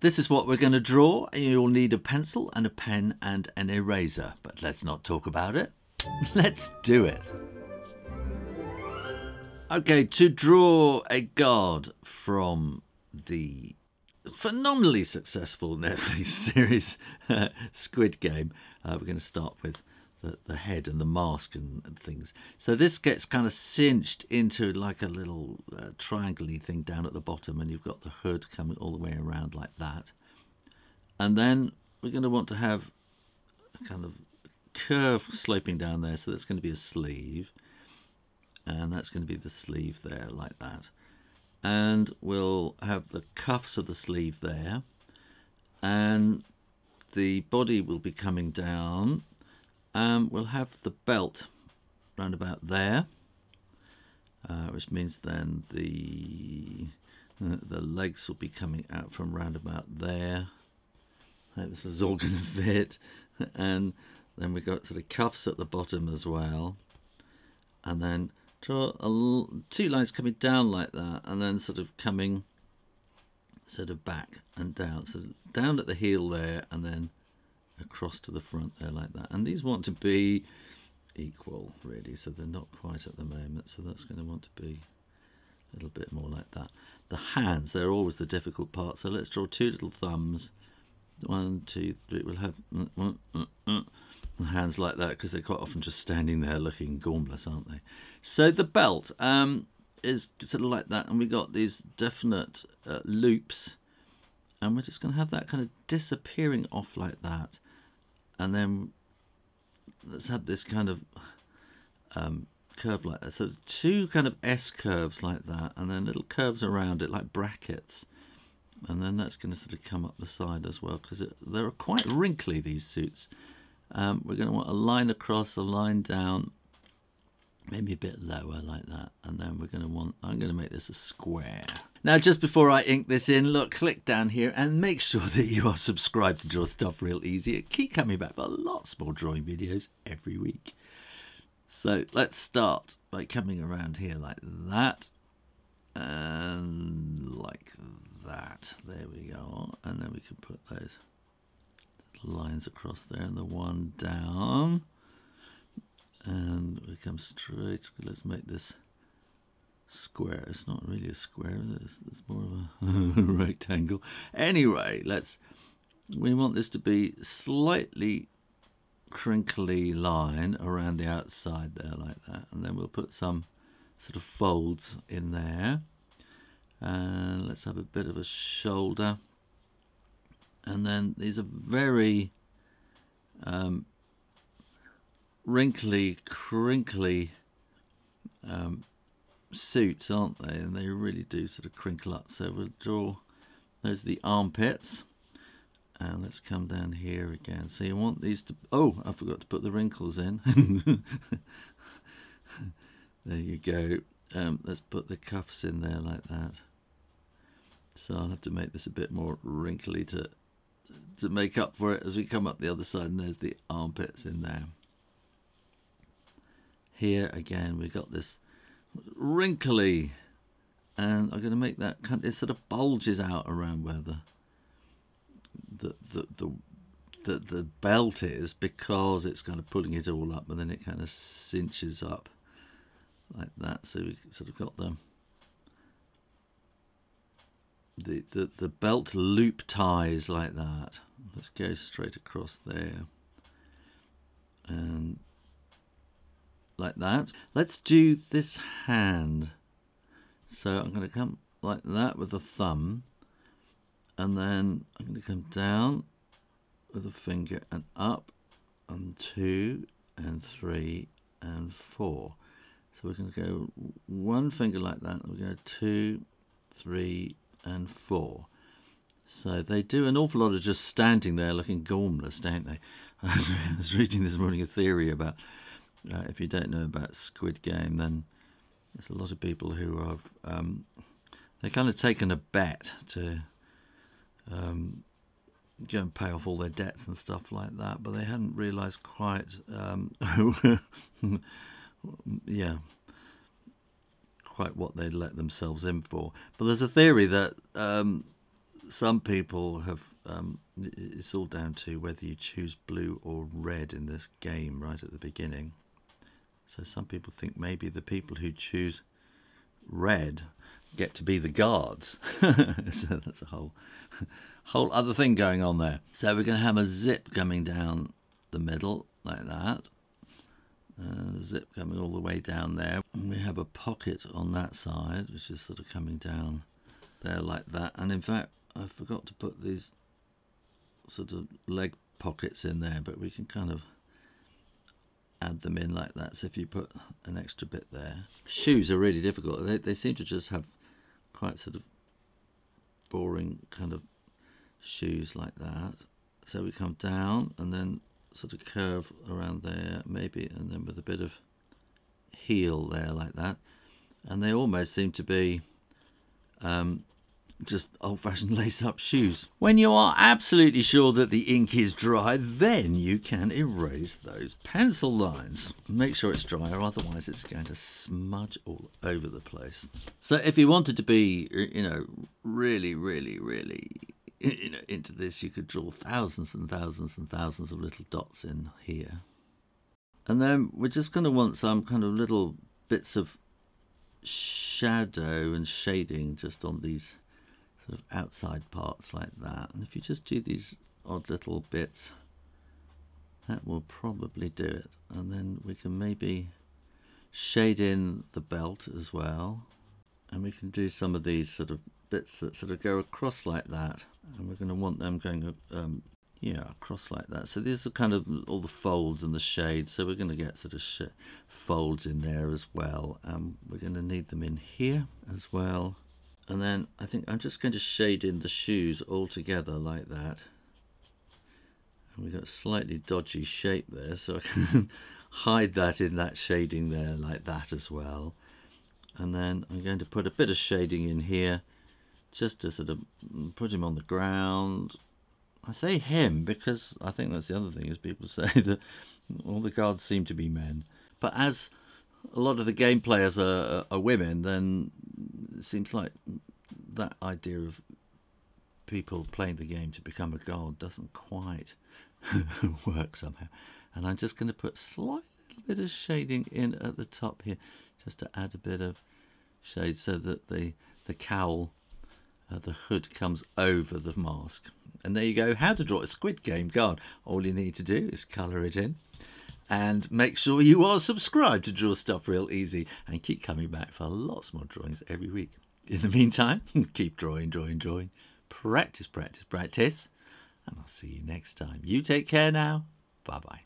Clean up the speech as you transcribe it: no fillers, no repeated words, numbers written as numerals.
This is what we're going to draw. You'll need a pencil and a pen and an eraser. But let's not talk about it. Let's do it. Okay, to draw a god from the phenomenally successful Netflix series Squid Game, we're going to start with the head and the mask and things. So this gets kind of cinched into like a little triangle-y thing down at the bottom, and you've got the hood coming all the way around like that. And then we're going to want to have a kind of curve sloping down there, so that's going to be a sleeve, and that's going to be the sleeve there like that. And we'll have the cuffs of the sleeve there, and the body will be coming down. We'll have the belt round about there, which means then the legs will be coming out from round about there. Hope this is all going to fit. And then we've got sort of cuffs at the bottom as well, and then draw two lines coming down like that, and then sort of coming sort of back and down, so down at the heel there, and then across to the front there like that. And these want to be equal really, so they're not quite at the moment, so that's going to want to be a little bit more like that. The hands, they're always the difficult part, so let's draw two little thumbs. 1, 2, 3. We'll have hands like that because they're quite often just standing there looking gormless, aren't they? So the belt is sort of like that, and we got these definite loops, and we're just going to have that kind of disappearing off like that. And then let's have this kind of curve like that. So two kind of S curves like that, and then little curves around it like brackets. And then that's going to sort of come up the side as well, because they're quite wrinkly, these suits. We're going to want a line across, a line down, maybe a bit lower like that. And then we're going to want, I'm going to make this a square. Now, just before I ink this in, look, click down here and make sure that you are subscribed to Draw Stuff Real Easy. Keep coming back for lots more drawing videos every week. So let's start by coming around here like that. And like that. There we go. And then we can put those lines across there and the one down. And we come straight. Let's make this square. It's not really a square, it's more of a rectangle. Anyway, we want this to be slightly crinkly line around the outside there like that. And then we'll put some sort of folds in there, and let's have a bit of a shoulder, and then these are very wrinkly, crinkly suits, aren't they? And they really do sort of crinkle up. So we'll draw, those are the armpits, and let's come down here again. So you want these to, oh, I forgot to put the wrinkles in. There you go. Let's put the cuffs in there like that. So I'll have to make this a bit more wrinkly to make up for it as we come up the other side. And there's the armpits in there. Here again, we've got this wrinkly, and I'm going to make that kind of, it sort of bulges out around where the belt is, because it's kind of pulling it all up, and then it kind of cinches up like that. So we sort of got the belt loop ties like that. Let's go straight across there and like that. Let's do this hand. So I'm going to come like that with the thumb, and then I'm going to come down with a finger and up, and 2 and 3 and 4. So we're going to go one finger like that, we'll go 2, 3 and 4. So they do an awful lot of just standing there looking gormless, don't they? I was reading this morning a theory about, if you don't know about Squid Game, then there's a lot of people who have, they've kind of taken a bet to go and pay off all their debts and stuff like that, but they hadn't realised quite, yeah, quite what they'd let themselves in for. But there's a theory that some people have, it's all down to whether you choose blue or red in this game right at the beginning. So some people think maybe the people who choose red get to be the guards. So that's a whole other thing going on there. So we're going to have a zip coming down the middle like that. A zip coming all the way down there. And we have a pocket on that side, which is sort of coming down there like that. And in fact, I forgot to put these sort of leg pockets in there, but we can kind of add them in like that. So if you put an extra bit there. Shoes are really difficult. They seem to just have quite sort of boring kind of shoes like that. So we come down and then sort of curve around there maybe, and then with a bit of heel there like that. And they almost seem to be just old-fashioned lace-up shoes. When you are absolutely sure that the ink is dry, then you can erase those pencil lines. Make sure it's dry, or otherwise it's going to smudge all over the place. So if you wanted to be, you know, really, really, really, you know, into this, you could draw thousands and thousands and thousands of little dots in here. And then we're just going to want some kind of little bits of shadow and shading just on these sort of outside parts like that. And if you just do these odd little bits, that will probably do it. And then we can maybe shade in the belt as well. And we can do some of these sort of bits that sort of go across like that. And we're going to want them going yeah, across like that. So these are kind of all the folds and the shades. So we're going to get sort of folds in there as well. We're going to need them in here as well. And then I think I'm just going to shade in the shoes all together like that. And we've got a slightly dodgy shape there, so I can hide that in that shading there like that as well. And then I'm going to put a bit of shading in here just to sort of put him on the ground. I say him because I think that's the other thing, is people say that all the guards seem to be men. But as a lot of the game players are women, then it seems like that idea of people playing the game to become a guard doesn't quite work somehow. And I'm just going to put slightly bit of shading in at the top here, just to add a bit of shade so that the cowl, the hood comes over the mask. And there you go, how to draw a Squid Game guard. All you need to do is colour it in. And make sure you are subscribed to Draw Stuff Real Easy, and keep coming back for lots more drawings every week. In the meantime, keep drawing, drawing, drawing. Practice, practice, practice. And I'll see you next time. You take care now. Bye-bye.